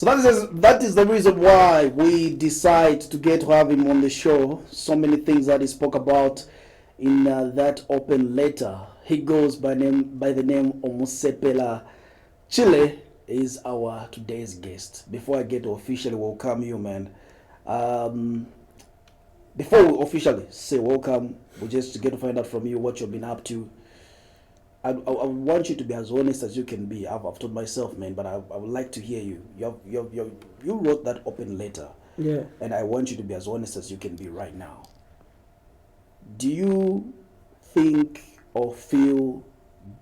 So that is the reason why we decide to have him on the show. So many things that he spoke about in that open letter. He goes by the name Umusepela. Chile is our today's guest. Before I get to officially welcome you, man. Um, Before we officially say welcome, we just get to find out from you what you've been up to. I want you to be as honest as you can be. I've told myself, man, but I would like to hear you. You wrote that open letter, Yeah. and I want you to be as honest as you can be right now. Do you think or feel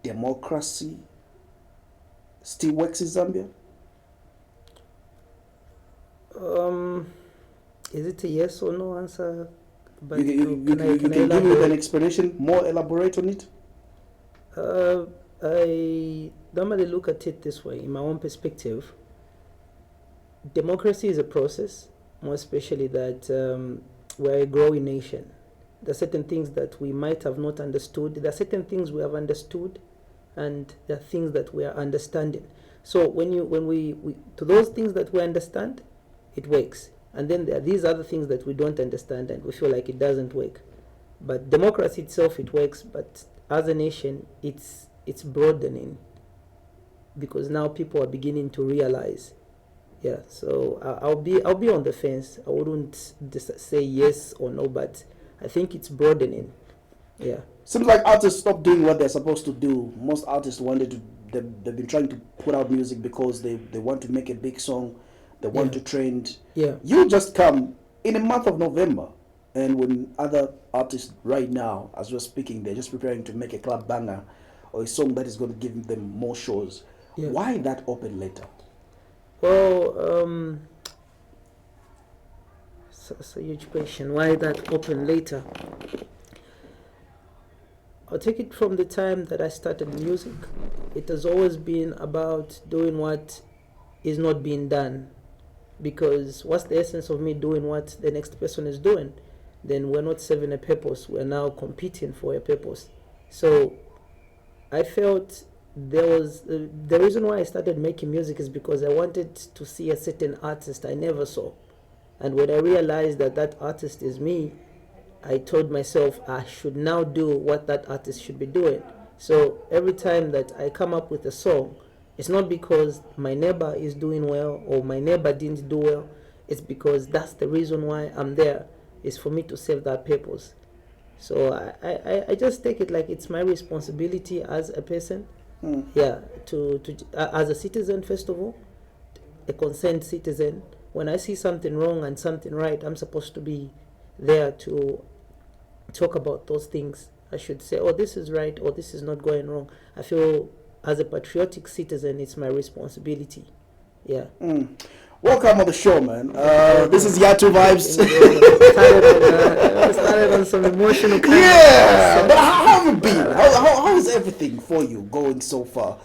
democracy still works in Zambia? Is it a yes or no answer? But You can give me an explanation, more elaborate on it? I normally look at it this way, in my own perspective. Democracy is a process, more especially that we're a growing nation. There are certain things that we might have not understood. There are certain things we have understood, and there are things that we are understanding. So when we to those things that we understand, it works. And then there are these other things that we don't understand, and we feel like it doesn't work. But democracy itself, it works. But as a nation, it's broadening because now people are beginning to realize. Yeah, so I'll be on the fence. I wouldn't just say yes or no, but I think it's broadening. Yeah. Seems like artists stop doing what they're supposed to do. Most artists they've been trying to put out music because they want to make a big song, they want to trend. Yeah. You just come in the month of November, and when other artists right now, as we're speaking, they're just preparing to make a club banger or a song that is going to give them more shows. Yeah. Why that open letter? Well, it's a huge question. Why that open later? I'll take it from the time that I started music. It has always been about doing what is not being done. Because what's the essence of me doing what the next person is doing? Then we're not serving a purpose. We're now competing for a purpose. So I felt there was the reason why I started making music is because I wanted to see a certain artist I never saw. And when I realized that that artist is me, I told myself I should now do what that artist should be doing. So every time that I come up with a song, it's not because my neighbor is doing well or my neighbor didn't do well. It's because that's the reason why I'm there, is for me to serve that purpose. So I just take it like it's my responsibility as a person, yeah, to as a citizen, first of all, a concerned citizen. When I see something wrong and something right, I'm supposed to be there to talk about those things. I should say, oh, this is right, or this is not going wrong. I feel as a patriotic citizen, it's my responsibility. Yeah. Welcome on the show, man. This is Yatu Vibes. Started on some emotional kind Yeah, but how have you been? How is everything for you going so far?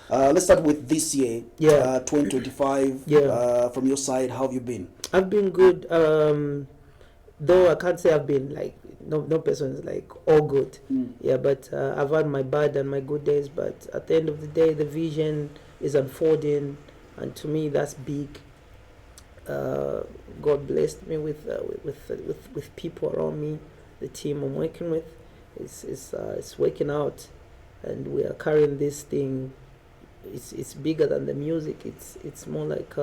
Let's start with this year, Yeah. 2025. Yeah. From your side, how have you been? I've been good. Though I can't say I've been like no person is like all good. Yeah, but I've had my bad and my good days. But at the end of the day, the vision is unfolding, and to me, that's big. God blessed me with people around me. The team I'm working with is working out, and we are carrying this thing. It's bigger than the music. It's more like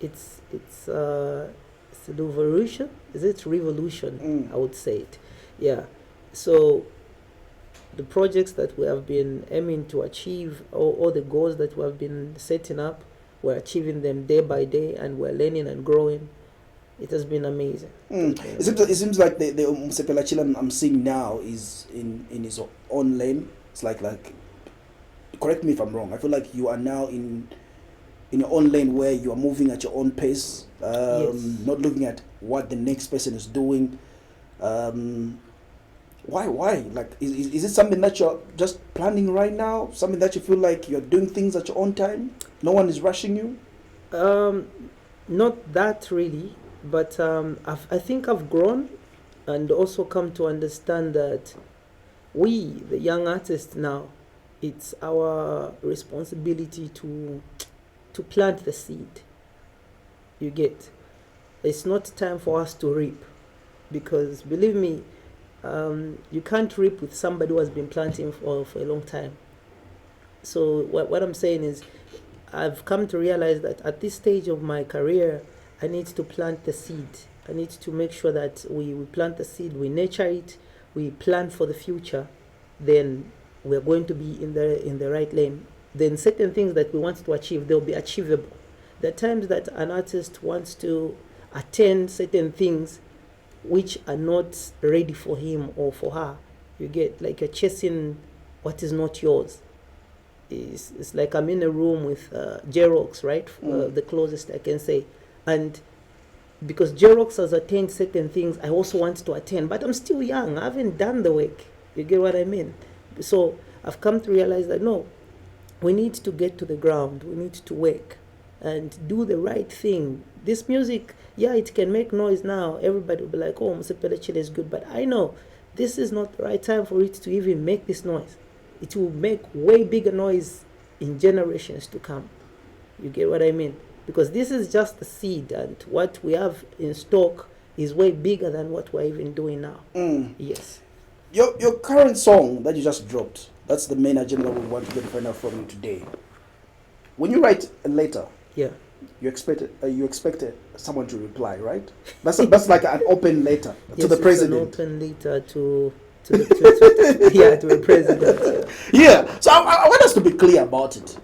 it's a revolution. Is it revolution? I would say it. Yeah. So the projects that we have been aiming to achieve, all the goals that we have been setting up, we're achieving them day by day, and we're learning and growing. It has been amazing. It seems like the Umusepela Chile I'm seeing now is in his own lane. It's like correct me if I'm wrong. I feel like you are now in your own lane where you are moving at your own pace, Yes. not looking at what the next person is doing. Why? Like, is it something that you're just planning right now? Something that you feel like you're doing things at your own time? No one is rushing you? Not that really, but I think I've grown and also come to understand that we, the young artists now, it's our responsibility to to plant the seed. You get? It's not time for us to reap, because believe me, you can't reap with somebody who has been planting for a long time. So what I'm saying is, I've come to realize that at this stage of my career, I need to plant the seed. I need to make sure that we plant the seed, we nurture it, we plan for the future. Then we're going to be in the right lane. Then certain things that we want to achieve, they'll be achievable. There are times that an artist wants to attain certain things which are not ready for him or for her. You get, like, you're chasing what is not yours. It's like I'm in a room with Xerox, right? The closest I can say. And because Xerox has attained certain things, I also want to attain, but I'm still young. I haven't done the work. You get what I mean? So I've come to realize that no, we need to get to the ground. We need to work and do the right thing. This music, yeah, it can make noise now. Everybody will be like, oh, Umusepela Chile is good. But I know this is not the right time for it to even make this noise. It will make way bigger noise in generations to come. You get what I mean? Because this is just the seed, and what we have in stock is way bigger than what we're even doing now. Yes. Your current song that you just dropped, that's the main agenda we want to get find out from you today. When you write a letter, yeah, you expected someone to reply, right? That's like an open letter to the president. An open letter to the president. Yeah. So I want us to be clear about it.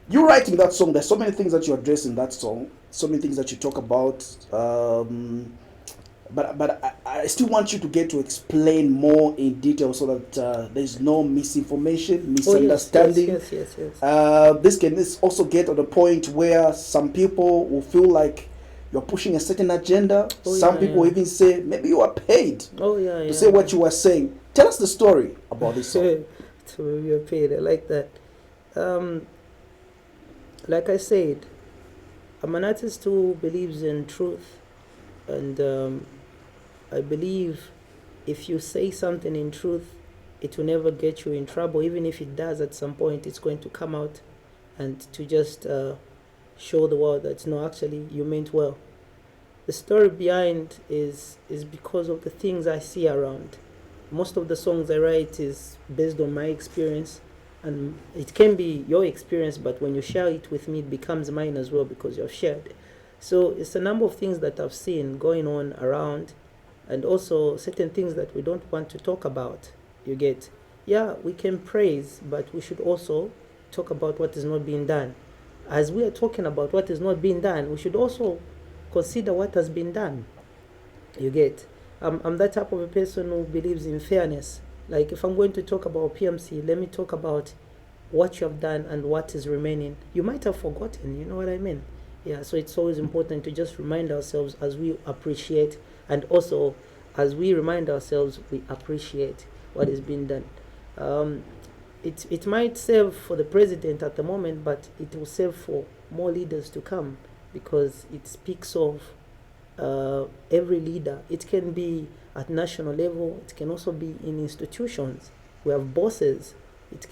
You writing that song, there's so many things that you address in that song, so many things that you talk about. But I still want you to get to explain more in detail so that there's no misinformation, misunderstanding. Yes. This can also get to the point where some people will feel like you're pushing a certain agenda. Some people even say maybe you are paid to say what you are saying. Tell us the story about this song. So you're paid. I like that. Like I said, I'm an artist who believes in truth, and I believe if you say something in truth, it will never get you in trouble. Even if it does, at some point it's going to come out and to just show the world that no, actually you meant well. The story behind is because of the things I see around. Most of the songs I write is based on my experience, and it can be your experience, but when you share it with me, it becomes mine as well because you've shared it. So it's a number of things that I've seen going on around, and also certain things that we don't want to talk about. You get? Yeah, we can praise, but we should also talk about what is not being done. As we are talking about what is not being done, we should also consider what has been done. You get? I'm that type of a person who believes in fairness. Like, if I'm going to talk about PMC, let me talk about what you have done and what is remaining. You might have forgotten, you know what I mean? Yeah, so it's always important to just remind ourselves as we appreciate, and also as we remind ourselves, we appreciate what is being done. It might serve for the president at the moment, but it will serve for more leaders to come, because it speaks of every leader. It can be at national level, it can also be in institutions. We have bosses,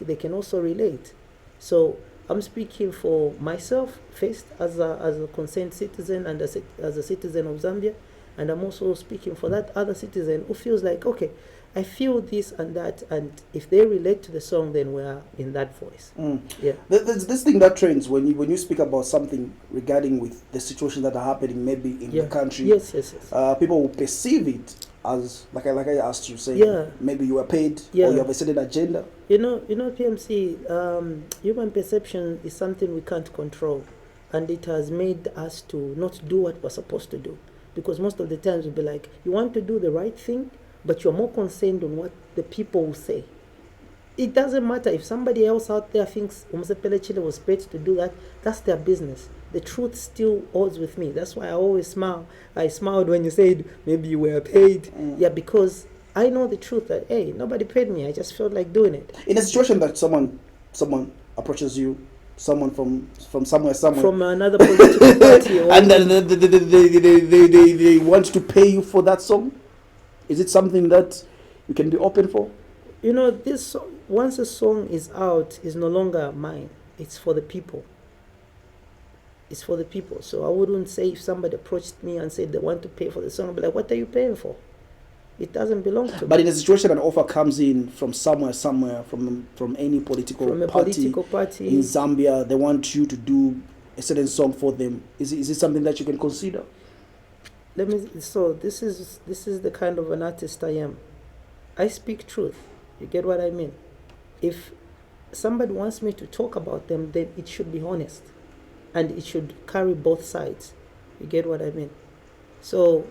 they can also relate. So I'm speaking for myself first as a concerned citizen and as a citizen of Zambia, and I'm also speaking for that other citizen who feels like, okay, I feel this and that, and if they relate to the song, then we are in that voice. Yeah. There's this thing that trends when you speak about something regarding with the situations that are happening maybe in the country. Yes. People will perceive it as like I asked you, saying maybe you are paid or you have a certain agenda. You know, PMC, human perception is something we can't control, and it has made us to not do what we're supposed to do, because most of the times we'll be like, you want to do the right thing, but you're more concerned on what the people will say. It doesn't matter if somebody else out there thinks Umusepela Chile was paid to do that. That's their business. The truth still holds with me. That's why I always smile. I smiled when you said maybe you were paid. Yeah, because I know the truth that, hey, nobody paid me. I just felt like doing it. In a situation that someone approaches you, someone from somewhere, from another political party, and then they want to pay you for that song, is it something that you can be open for? You know, once a song is out, is no longer mine. It's for the people. It's for the people. So I wouldn't say if somebody approached me and said they want to pay for the song, I'd be like, what are you paying for? It doesn't belong to But me. in a situation an offer comes in from somewhere, from any political From a party political party. in Zambia, they want you to do a certain song for them. Is it something that you can consider? So this is the kind of an artist I am. I speak truth. You get what I mean? If somebody wants me to talk about them, then it should be honest. And it should carry both sides. You get what I mean? So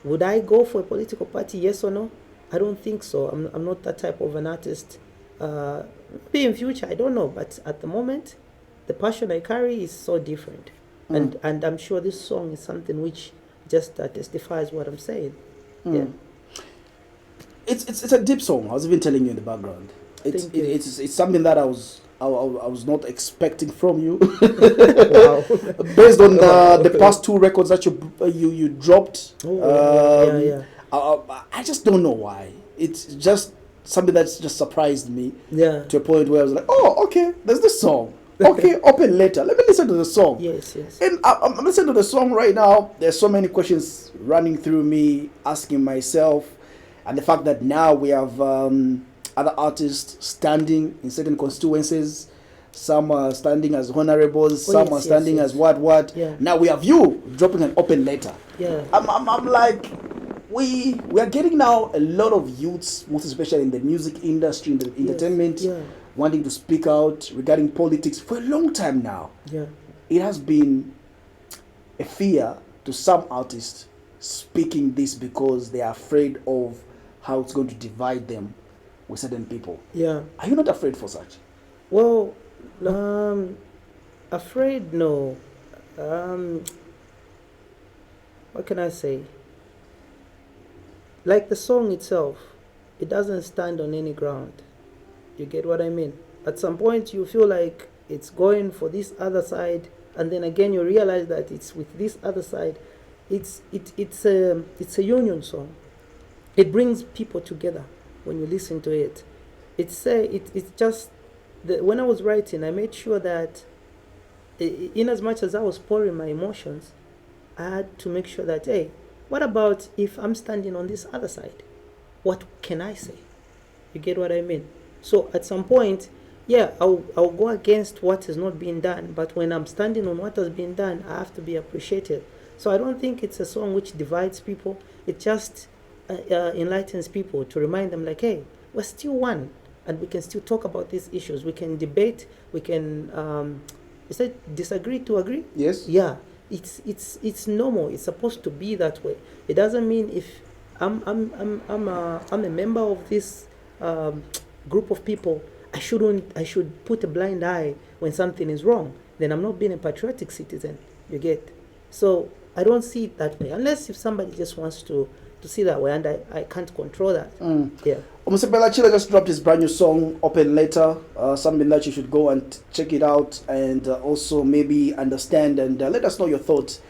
would I go for a political party, yes or no? I don't think so. I'm not that type of an artist. Maybe in future, I don't know. But at the moment, the passion I carry is so different. And I'm sure this song is something which just testifies what I'm saying. Yeah. It's a deep song. I was even telling you in the background. It's something that I was not expecting from you. Wow. Based on the past two records that you dropped. Yeah. I just don't know why. It's just something that's just surprised me. Yeah. To a point where I was like, oh, okay, there's this song. Okay, open later. Let me listen to the song. Yes. And I'm listening to the song right now. There's so many questions running through me, asking myself, and the fact that now we have other artists standing in certain constituencies. Some are standing as honorables. Some are standing as what. Yeah. Now we have you dropping an open letter. Yeah. I'm like, we are getting now a lot of youths, most especially in the music industry, in the entertainment, wanting to speak out regarding politics for a long time now. Yeah. It has been a fear to some artists speaking this because they are afraid of how it's going to divide them with certain people. Yeah. Are you not afraid for such? Well, afraid, no. What can I say? Like the song itself, it doesn't stand on any ground. You get what I mean? At some point, you feel like it's going for this other side, and then again, you realize that it's with this other side. It's a union song. It brings people together when you listen to it. It's just when I was writing, I made sure that in as much as I was pouring my emotions, I had to make sure that, hey, what about if I'm standing on this other side? What can I say? You get what I mean? So at some point, yeah, I'll go against what is not being done, but when I'm standing on what has been done, I have to be appreciated. So I don't think it's a song which divides people. It just enlightens people to remind them like, hey, we're still one, and we can still talk about these issues. We can debate. We can is it disagree to agree? Yes. Yeah. It's normal. It's supposed to be that way. It doesn't mean if I'm a member of this group of people, I should put a blind eye when something is wrong. Then I'm not being a patriotic citizen. You get? So I don't see it that way, unless if somebody just wants to see that way, and I can't control that. Yeah. Umusepela Chile just dropped his brand new song, Open Letter, something that you should go and check it out, and also maybe understand and let us know your thoughts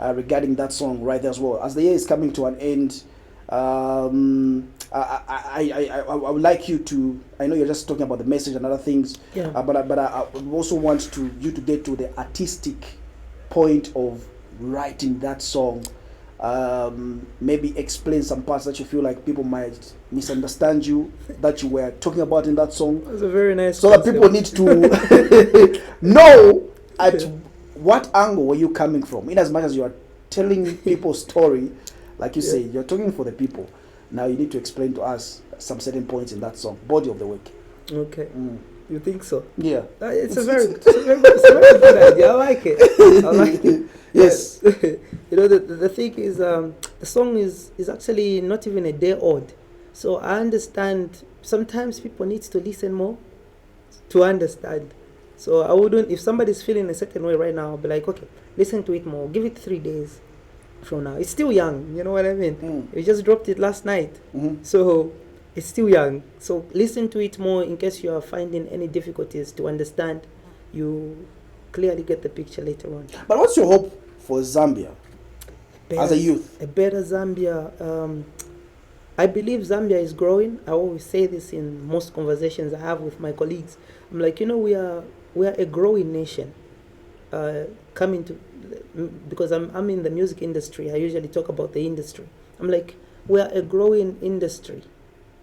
regarding that song right there as well. As the year is coming to an end, I would like you to, I know you're just talking about the message and other things, but I also want you to get to the artistic point of writing that song. Maybe explain some parts that you feel like people might misunderstand you, that you were talking about in that song. That's a very nice so concept. That people need to know at what angle were you coming from. In as much as you are telling people's story, like you say, you're talking for the people. Now you need to explain to us some certain points in that song, body of the week. Okay. You think so? Yeah. It's a very good idea. I like it. Yes. You know, the thing is, the song is actually not even a day old. So I understand sometimes people need to listen more to understand. So I wouldn't, if somebody's feeling a certain way right now, I'll be like, okay, listen to it more. Give it 3 days from now. It's still young, you know what I mean? You just dropped it last night. So it's still young. So listen to it more in case you are finding any difficulties to understand. You clearly get the picture later on. But what's your hope for Zambia as a youth? A better Zambia. I believe Zambia is growing. I always say this in most conversations I have with my colleagues. I'm like, you know, we are a growing nation. coming to, because I'm in the music industry. I usually talk about the industry. I'm like, we are a growing industry.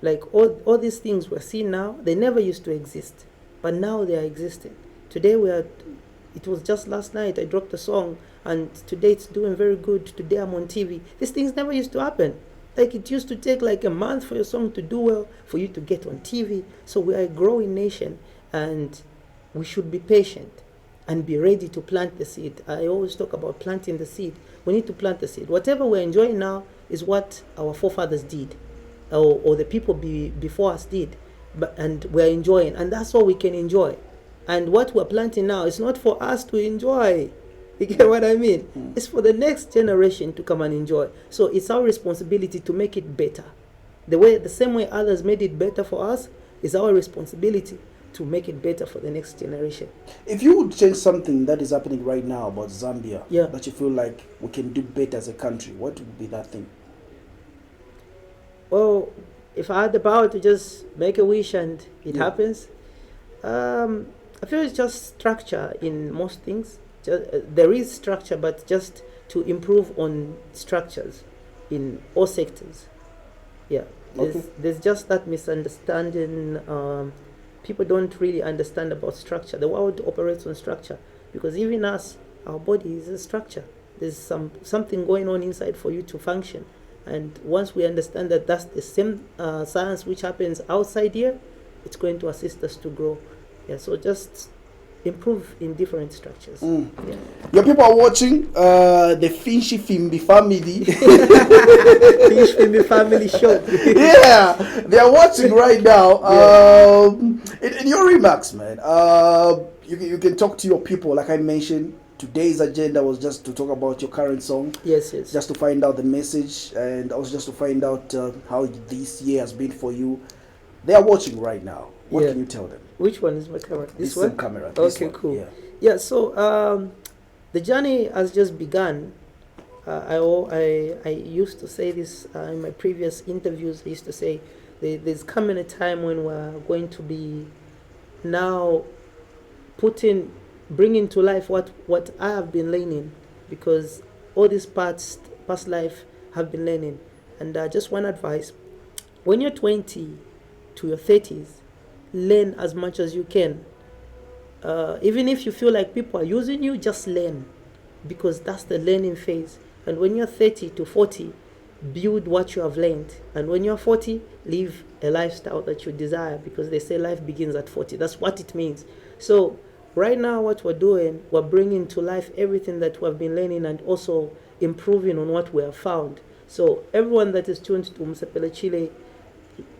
Like all these things we're seeing now, they never used to exist, but now they are existing. Today it was just last night I dropped a song, and today it's doing very good. Today I'm on TV. These things never used to happen. Like it used to take like a month for your song to do well, for you to get on TV. So we are a growing nation, and we should be patient and be ready to plant the seed. I always talk about planting the seed. We need to plant the seed. Whatever we're enjoying now is what our forefathers did, or the people before us did, and we're enjoying, and that's all we can enjoy. And what we're planting now is not for us to enjoy. You get what I mean? It's for the next generation to come and enjoy. So it's our responsibility to make it better. The same way others made it better for us, is our responsibility to make it better for the next generation. If you would change something that is happening right now about Zambia, Yeah. that you feel like we can do better as a country, what would be that thing? Well, if I had the power to just make a wish and it happens, I feel it's just structure in most things. There is structure, but just to improve on structures in all sectors. Yeah, there's just that misunderstanding. People don't really understand about structure. The world operates on structure, because even us, our body is a structure. There's something going on inside for you to function. And once we understand that that's the same science which happens outside here, it's going to assist us to grow. Yeah, so just improve in different structures. Yeah. Your people are watching the Finchy Fimbi family. Fish Fimbi family show. Yeah, they are watching right now. In your remarks, man, you can talk to your people. Like I mentioned, today's agenda was just to talk about your current song. Yes. Just to find out the message, and also just to find out how this year has been for you. They are watching right now. What can you tell them? Which one is my camera? This one? Same camera. Okay, cool. Yeah, so the journey has just begun. I used to say this in my previous interviews. I used to say there's coming a time when we're going to be now bringing to life what I have been learning, because all these past life have been learning. And just one advice: when you're 20 to your 30s, learn as much as you can. Even if you feel like people are using you, just learn, because that's the learning phase. And when you're 30 to 40, build what you have learned. And when you're 40, live a lifestyle that you desire, because they say life begins at 40. That's what it means. So right now, what we're doing, we're bringing to life everything that we've been learning, and also improving on what we have found. So everyone that is tuned to Umusepela Chile,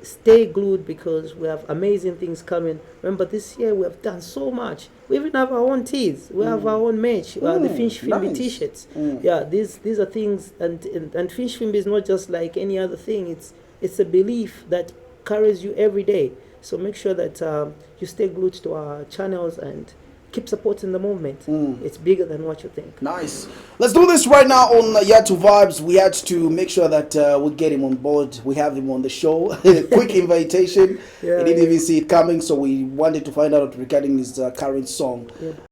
stay glued, because we have amazing things coming. Remember, this year we have done so much. We even have our own tees. We have our own merch. The Finch Fimbi t-shirts. Yeah, these are things, and Finch Fimbi is not just like any other thing. It's a belief that carries you every day. So make sure that you stay glued to our channels and keep supporting the movement. It's bigger than what you think. Nice. Let's do this right now on Yatu Vibes. We had to make sure that we get him on board. We have him on the show. Quick invitation. He didn't even see it coming, so we wanted to find out regarding his current song.